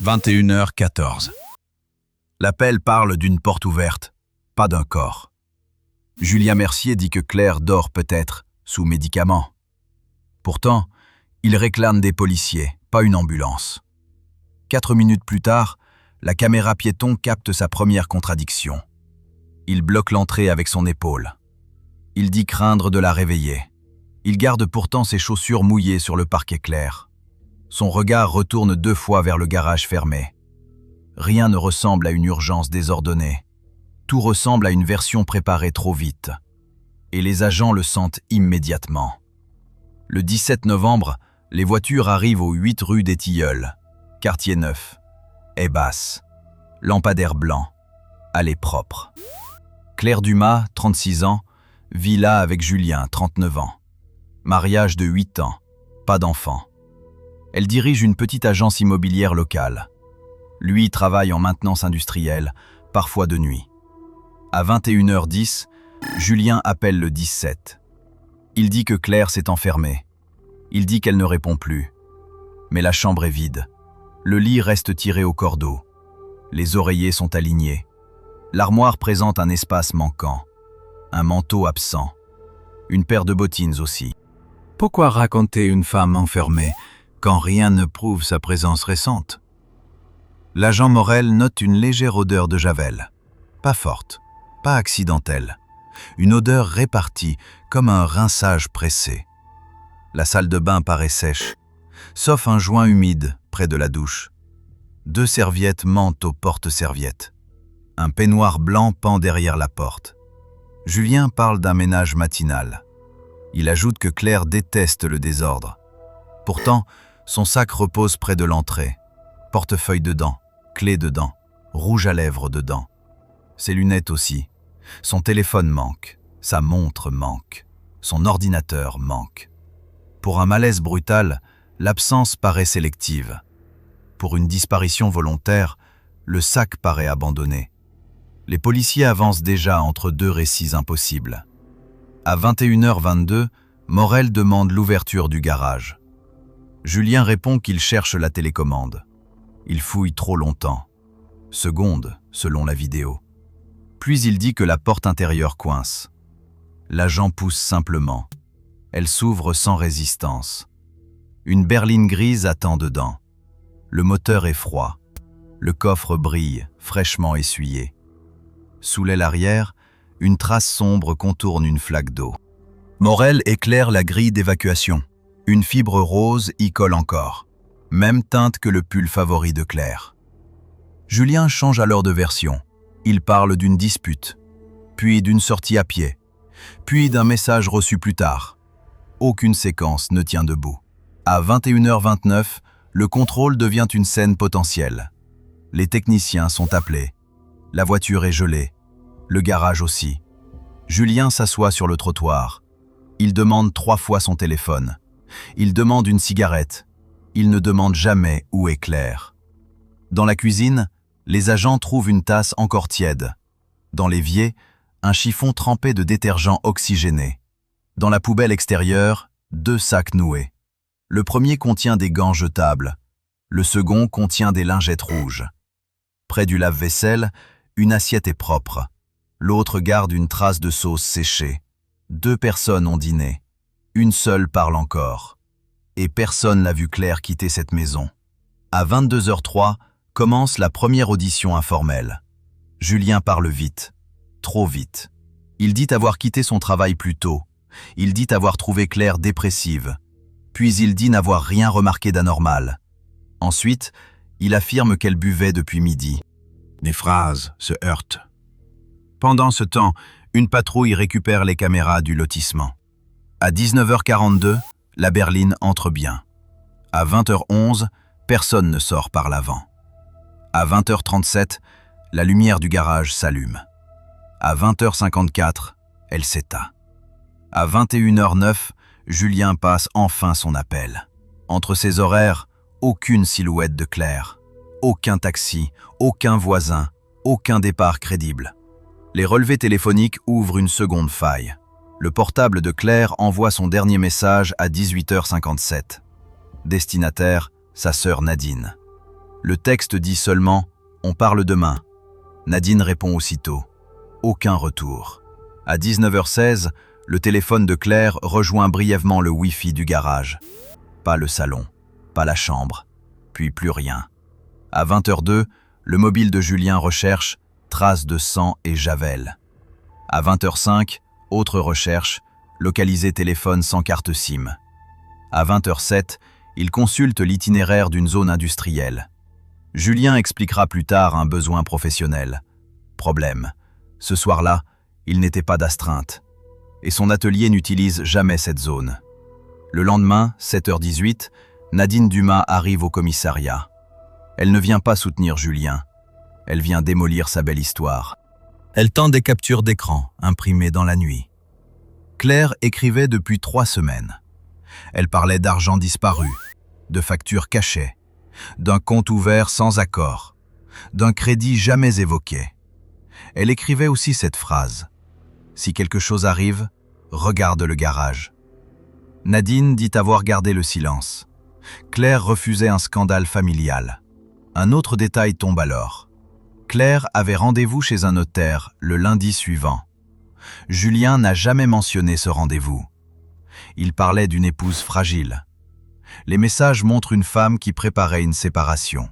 21h14. L'appel parle d'une porte ouverte, pas d'un corps. Julien Mercier dit que Claire dort peut-être sous médicaments. Pourtant, il réclame des policiers, pas une ambulance. 4 minutes plus tard, la caméra piéton capte sa première contradiction. Il bloque l'entrée avec son épaule. Il dit craindre de la réveiller. Il garde pourtant ses chaussures mouillées sur le parquet clair. Son regard retourne 2 fois vers le garage fermé. Rien ne ressemble à une urgence désordonnée. Tout ressemble à une version préparée trop vite. Et les agents le sentent immédiatement. Le 17 novembre, les voitures arrivent aux 8 rue des Tilleuls, quartier neuf, haie basse, lampadaire blanc, allée propre. Claire Dumas, 36 ans, vit là avec Julien, 39 ans. Mariage de 8 ans, pas d'enfant. Elle dirige une petite agence immobilière locale. Lui travaille en maintenance industrielle, parfois de nuit. À 21h10, Julien appelle le 17. Il dit que Claire s'est enfermée. Il dit qu'elle ne répond plus. Mais la chambre est vide. Le lit reste tiré au cordeau. Les oreillers sont alignés. L'armoire présente un espace manquant. Un manteau absent. Une paire de bottines aussi. Pourquoi raconter une femme enfermée quand rien ne prouve sa présence récente? L'agent Morel note une légère odeur de javel. Pas forte, pas accidentelle. Une odeur répartie comme un rinçage pressé. La salle de bain paraît sèche, sauf un joint humide près de la douche. 2 serviettes mentent aux porte-serviettes. Un peignoir blanc pend derrière la porte. Julien parle d'un ménage matinal. Il ajoute que Claire déteste le désordre. Pourtant, son sac repose près de l'entrée. Portefeuille dedans, clé dedans, rouge à lèvres dedans. Ses lunettes aussi. Son téléphone manque, sa montre manque, son ordinateur manque. Pour un malaise brutal, l'absence paraît sélective. Pour une disparition volontaire, le sac paraît abandonné. Les policiers avancent déjà entre 2 récits impossibles. À 21h22, Morel demande l'ouverture du garage. Julien répond qu'il cherche la télécommande. Il fouille trop longtemps. Secondes, selon la vidéo. Puis il dit que la porte intérieure coince. L'agent pousse simplement. Elle s'ouvre sans résistance. Une berline grise attend dedans. Le moteur est froid. Le coffre brille, fraîchement essuyé. Sous l'aile arrière, une trace sombre contourne une flaque d'eau. Morel éclaire la grille d'évacuation. Une fibre rose y colle encore. Même teinte que le pull favori de Claire. Julien change alors de version. Il parle d'une dispute, puis d'une sortie à pied, puis d'un message reçu plus tard. Aucune séquence ne tient debout. À 21h29, le contrôle devient une scène potentielle. Les techniciens sont appelés. La voiture est gelée. Le garage aussi. Julien s'assoit sur le trottoir. Il demande 3 fois son téléphone. Il demande une cigarette. Il ne demande jamais où est Claire. Dans la cuisine, les agents trouvent une tasse encore tiède. Dans l'évier, un chiffon trempé de détergent oxygéné. Dans la poubelle extérieure, 2 sacs noués. Le premier contient des gants jetables. Le second contient des lingettes rouges. Près du lave-vaisselle, une assiette est propre. L'autre garde une trace de sauce séchée. 2 personnes ont dîné. Une seule parle encore. Et personne n'a vu Claire quitter cette maison. À 22h03, commence la première audition informelle. Julien parle vite, trop vite. Il dit avoir quitté son travail plus tôt. Il dit avoir trouvé Claire dépressive. Puis il dit n'avoir rien remarqué d'anormal. Ensuite, il affirme qu'elle buvait depuis midi. Les phrases se heurtent. Pendant ce temps, une patrouille récupère les caméras du lotissement. À 19h42, la berline entre bien. À 20h11, personne ne sort par l'avant. À 20h37, la lumière du garage s'allume. À 20h54, elle s'éteint. À 21h09, Julien passe enfin son appel. Entre ses horaires, aucune silhouette de Claire. Aucun taxi, aucun voisin, aucun départ crédible. Les relevés téléphoniques ouvrent une seconde faille. Le portable de Claire envoie son dernier message à 18h57. Destinataire, sa sœur Nadine. Le texte dit seulement « On parle demain ». Nadine répond aussitôt. Aucun retour. À 19h16, le téléphone de Claire rejoint brièvement le Wi-Fi du garage. Pas le salon, pas la chambre, puis plus rien. À 20h02, le mobile de Julien recherche traces de sang et javel. À 20h05, autre recherche, localiser téléphone sans carte SIM. À 20h07, il consulte l'itinéraire d'une zone industrielle. Julien expliquera plus tard un besoin professionnel. Problème, ce soir-là, il n'était pas d'astreinte, et son atelier n'utilise jamais cette zone. Le lendemain, 7h18, Nadine Dumas arrive au commissariat. Elle ne vient pas soutenir Julien, elle vient démolir sa belle histoire. Elle tend des captures d'écran, imprimées dans la nuit. Claire écrivait depuis 3 semaines. Elle parlait d'argent disparu, de factures cachées, d'un compte ouvert sans accord, d'un crédit jamais évoqué. Elle écrivait aussi cette phrase. « Si quelque chose arrive, regarde le garage ». Nadine dit avoir gardé le silence. Claire refusait un scandale familial. Un autre détail tombe alors. Claire avait rendez-vous chez un notaire le lundi suivant. Julien n'a jamais mentionné ce rendez-vous. Il parlait d'une épouse fragile. Les messages montrent une femme qui préparait une séparation.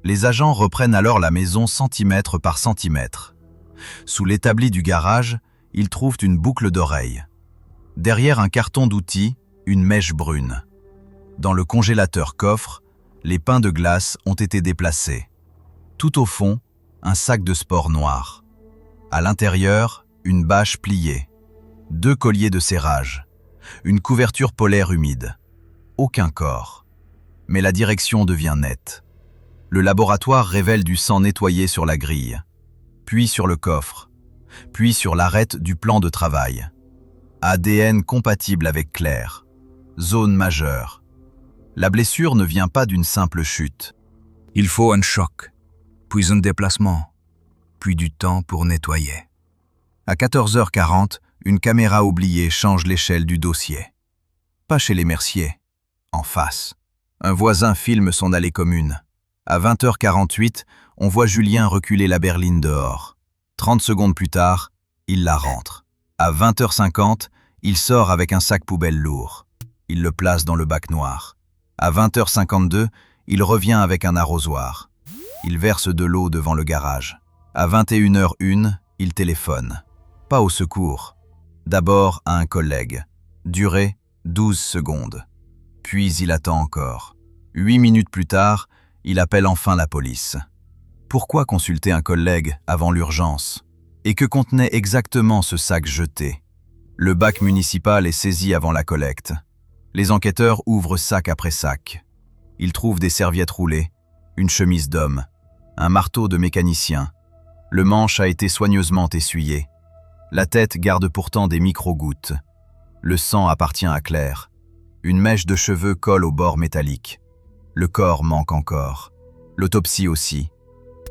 Les agents reprennent alors la maison centimètre par centimètre. Sous l'établi du garage, ils trouvent une boucle d'oreille. Derrière un carton d'outils, une mèche brune. Dans le congélateur coffre, les pains de glace ont été déplacés. Tout au fond, un sac de sport noir. À l'intérieur, une bâche pliée. 2 colliers de serrage. Une couverture polaire humide. Aucun corps. Mais la direction devient nette. Le laboratoire révèle du sang nettoyé sur la grille, puis sur le coffre, puis sur l'arête du plan de travail. ADN compatible avec Claire. Zone majeure. La blessure ne vient pas d'une simple chute. Il faut un choc, puis un déplacement, puis du temps pour nettoyer. À 14h40, une caméra oubliée change l'échelle du dossier. Pas chez les Mercier, en face. Un voisin filme son allée commune. À 20h48, on voit Julien reculer la berline dehors. 30 secondes plus tard, il la rentre. À 20h50, il sort avec un sac poubelle lourd. Il le place dans le bac noir. À 20h52, il revient avec un arrosoir. Il verse de l'eau devant le garage. À 21h01, il téléphone. Pas au secours. D'abord à un collègue. Durée, 12 secondes. Puis il attend encore. 8 minutes plus tard, il appelle enfin la police. Pourquoi consulter un collègue avant l'urgence? Et que contenait exactement ce sac jeté? Le bac municipal est saisi avant la collecte. Les enquêteurs ouvrent sac après sac. Ils trouvent des serviettes roulées, une chemise d'homme, un marteau de mécanicien. Le manche a été soigneusement essuyé. La tête garde pourtant des micro-gouttes. Le sang appartient à Claire. Une mèche de cheveux colle au bord métallique. Le corps manque encore. L'autopsie aussi.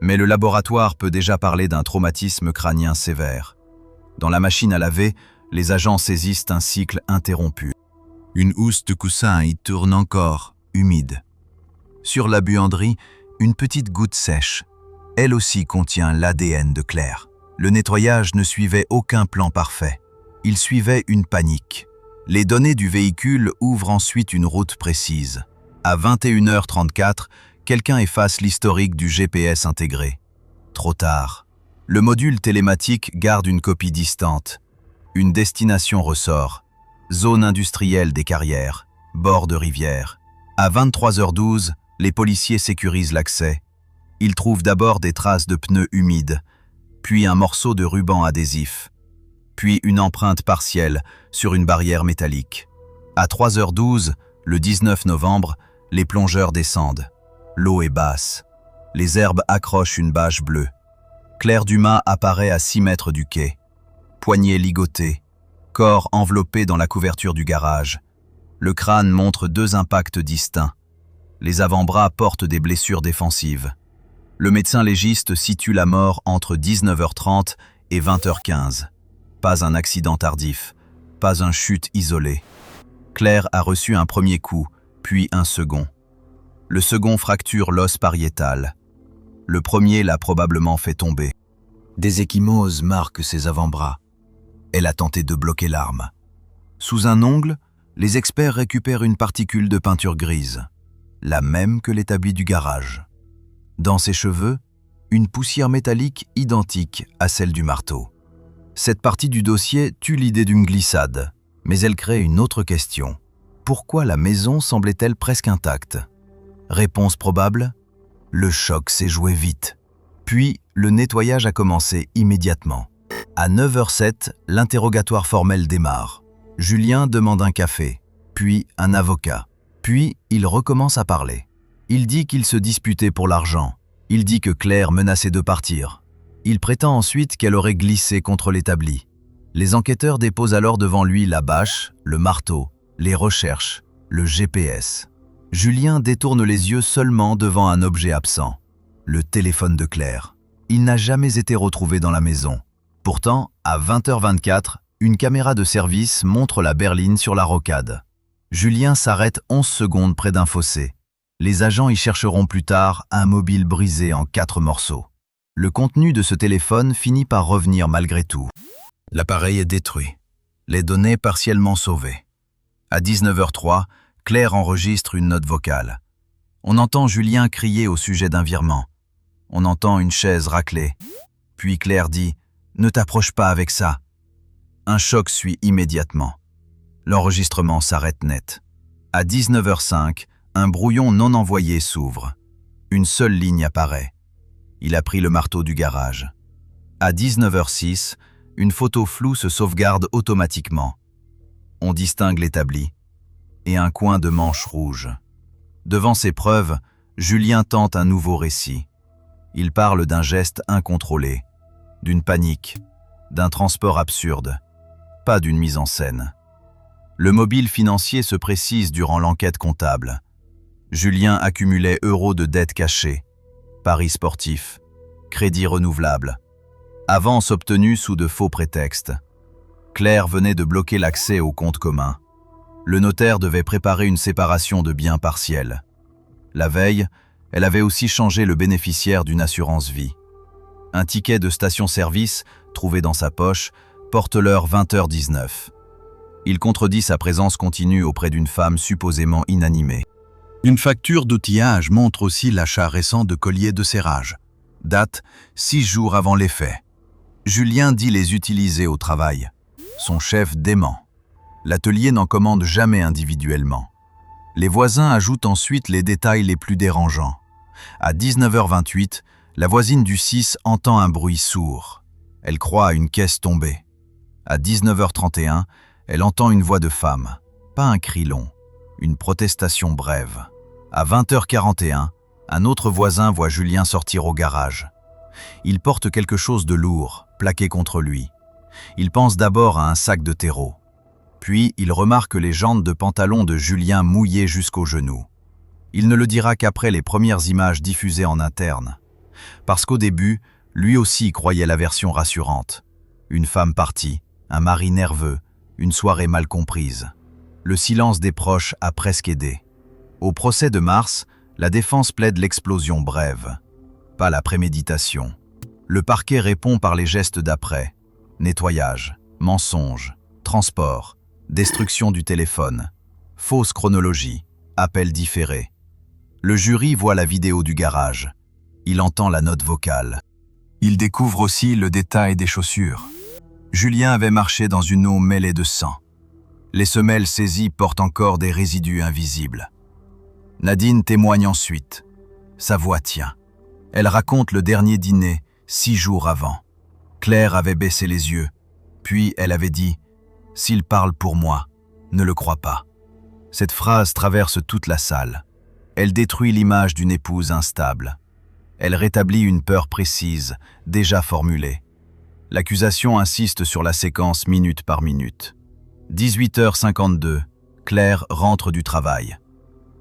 Mais le laboratoire peut déjà parler d'un traumatisme crânien sévère. Dans la machine à laver, les agents saisissent un cycle interrompu. Une housse de coussin y tourne encore, humide. Sur la buanderie, une petite goutte sèche. Elle aussi contient l'ADN de Claire. Le nettoyage ne suivait aucun plan parfait. Il suivait une panique. Les données du véhicule ouvrent ensuite une route précise. À 21h34, quelqu'un efface l'historique du GPS intégré. Trop tard. Le module télématique garde une copie distante. Une destination ressort. Zone industrielle des carrières, bord de rivière. À 23h12, les policiers sécurisent l'accès. Ils trouvent d'abord des traces de pneus humides, puis un morceau de ruban adhésif, puis une empreinte partielle sur une barrière métallique. À 3h12, le 19 novembre, les plongeurs descendent. L'eau est basse. Les herbes accrochent une bâche bleue. Claire Dumas apparaît à 6 mètres du quai. Poignets ligotés, corps enveloppé dans la couverture du garage. Le crâne montre 2 impacts distincts. Les avant-bras portent des blessures défensives. Le médecin légiste situe la mort entre 19h30 et 20h15. Pas un accident tardif, pas un chute isolé. Claire a reçu un premier coup, puis un second. Le second fracture l'os pariétal. Le premier l'a probablement fait tomber. Des ecchymoses marquent ses avant-bras. Elle a tenté de bloquer l'arme. Sous un ongle, les experts récupèrent une particule de peinture grise, la même que l'établi du garage. Dans ses cheveux, une poussière métallique identique à celle du marteau. Cette partie du dossier tue l'idée d'une glissade, mais elle crée une autre question. Pourquoi la maison semblait-elle presque intacte? Réponse probable, le choc s'est joué vite. Puis, le nettoyage a commencé immédiatement. À 9h07, l'interrogatoire formel démarre. Julien demande un café, puis un avocat. Puis, il recommence à parler. Il dit qu'il se disputait pour l'argent. Il dit que Claire menaçait de partir. Il prétend ensuite qu'elle aurait glissé contre l'établi. Les enquêteurs déposent alors devant lui la bâche, le marteau, les recherches, le GPS. Julien détourne les yeux seulement devant un objet absent, le téléphone de Claire. Il n'a jamais été retrouvé dans la maison. Pourtant, à 20h24, une caméra de service montre la berline sur la rocade. Julien s'arrête 11 secondes près d'un fossé. Les agents y chercheront plus tard un mobile brisé en 4 morceaux. Le contenu de ce téléphone finit par revenir malgré tout. L'appareil est détruit. Les données partiellement sauvées. À 19h03, Claire enregistre une note vocale. On entend Julien crier au sujet d'un virement. On entend une chaise racler. Puis Claire dit « Ne t'approche pas avec ça ». Un choc suit immédiatement. L'enregistrement s'arrête net. À 19h05, un brouillon non envoyé s'ouvre. Une seule ligne apparaît. Il a pris le marteau du garage. À 19h06, une photo floue se sauvegarde automatiquement. On distingue l'établi et un coin de manche rouge. Devant ces preuves, Julien tente un nouveau récit. Il parle d'un geste incontrôlé, d'une panique, d'un transport absurde, pas d'une mise en scène. Le mobile financier se précise durant l'enquête comptable. Julien accumulait euros de dettes cachées, paris sportifs, crédits renouvelables, avances obtenues sous de faux prétextes. Claire venait de bloquer l'accès au compte commun. Le notaire devait préparer une séparation de biens partielle. La veille, elle avait aussi changé le bénéficiaire d'une assurance vie. Un ticket de station-service, trouvé dans sa poche, porte l'heure 20h19. Il contredit sa présence continue auprès d'une femme supposément inanimée. Une facture d'outillage montre aussi l'achat récent de colliers de serrage. Date 6 jours avant les faits. Julien dit les utiliser au travail. Son chef dément. L'atelier n'en commande jamais individuellement. Les voisins ajoutent ensuite les détails les plus dérangeants. À 19h28, la voisine du 6 entend un bruit sourd. Elle croit à une caisse tombée. À 19h31, elle entend une voix de femme. Pas un cri long, une protestation brève. À 20h41, un autre voisin voit Julien sortir au garage. Il porte quelque chose de lourd, plaqué contre lui. Il pense d'abord à un sac de terreau. Puis, il remarque les jantes de pantalon de Julien mouillées jusqu'aux genoux. Il ne le dira qu'après les premières images diffusées en interne. Parce qu'au début, lui aussi croyait la version rassurante. Une femme partie, un mari nerveux, une soirée mal comprise. Le silence des proches a presque aidé. Au procès de mars, la défense plaide l'explosion brève, pas la préméditation. Le parquet répond par les gestes d'après. Nettoyage, mensonge, transport, destruction du téléphone, fausse chronologie, appel différé. Le jury voit la vidéo du garage. Il entend la note vocale. Il découvre aussi le détail des chaussures. Julien avait marché dans une eau mêlée de sang. Les semelles saisies portent encore des résidus invisibles. Nadine témoigne ensuite. Sa voix tient. Elle raconte le dernier dîner, 6 jours avant. Claire avait baissé les yeux. Puis elle avait dit « S'il parle pour moi, ne le crois pas ». Cette phrase traverse toute la salle. Elle détruit l'image d'une épouse instable. Elle rétablit une peur précise, déjà formulée. L'accusation insiste sur la séquence minute par minute. 18h52, Claire rentre du travail.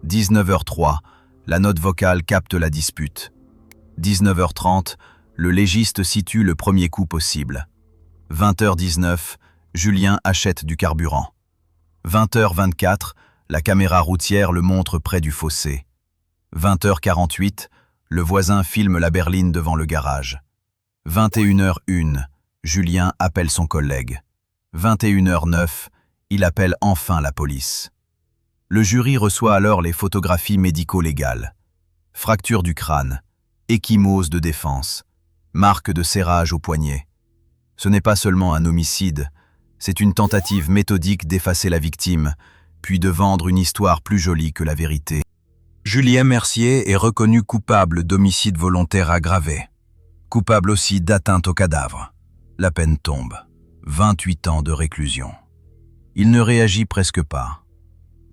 19h03, la note vocale capte la dispute. 19h30, le légiste situe le premier coup possible. 20h19, Julien achète du carburant. 20h24, la caméra routière le montre près du fossé. 20h48, le voisin filme la berline devant le garage. 21h01, Julien appelle son collègue. 21h09, il appelle enfin la police. Le jury reçoit alors les photographies médico-légales. Fracture du crâne, ecchymose de défense, marque de serrage au poignet. Ce n'est pas seulement un homicide, c'est une tentative méthodique d'effacer la victime, puis de vendre une histoire plus jolie que la vérité. Julien Mercier est reconnu coupable d'homicide volontaire aggravé. Coupable aussi d'atteinte au cadavre. La peine tombe. 28 ans de réclusion. Il ne réagit presque pas.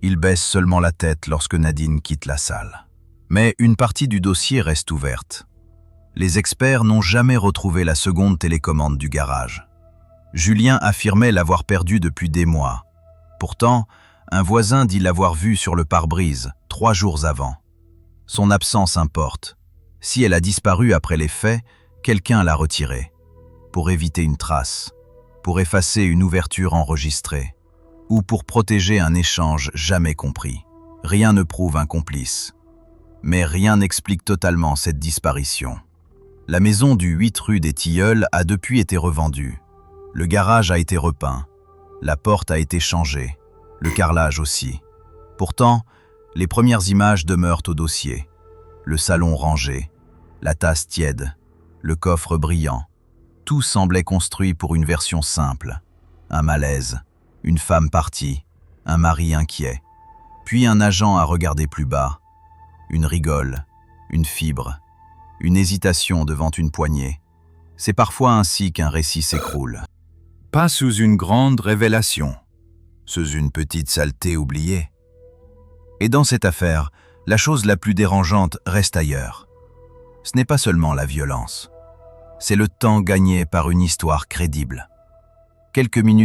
Il baisse seulement la tête lorsque Nadine quitte la salle. Mais une partie du dossier reste ouverte. Les experts n'ont jamais retrouvé la seconde télécommande du garage. Julien affirmait l'avoir perdue depuis des mois. Pourtant, un voisin dit l'avoir vue sur le pare-brise 3 jours avant. Son absence importe. Si elle a disparu après les faits, quelqu'un l'a retirée. Pour éviter une trace, pour effacer une ouverture enregistrée, ou pour protéger un échange jamais compris. Rien ne prouve un complice. Mais rien n'explique totalement cette disparition. La maison du 8 rue des Tilleuls a depuis été revendue. Le garage a été repeint. La porte a été changée. Le carrelage aussi. Pourtant, les premières images demeurent au dossier. Le salon rangé, la tasse tiède, le coffre brillant. Tout semblait construit pour une version simple. Un malaise, une femme partie, un mari inquiet. Puis un agent à regarder plus bas. Une rigole, une fibre, une hésitation devant une poignée. C'est parfois ainsi qu'un récit s'écroule. Pas sous une grande révélation, sous une petite saleté oubliée. Et dans cette affaire, la chose la plus dérangeante reste ailleurs. Ce n'est pas seulement la violence. C'est le temps gagné par une histoire crédible. Quelques minutes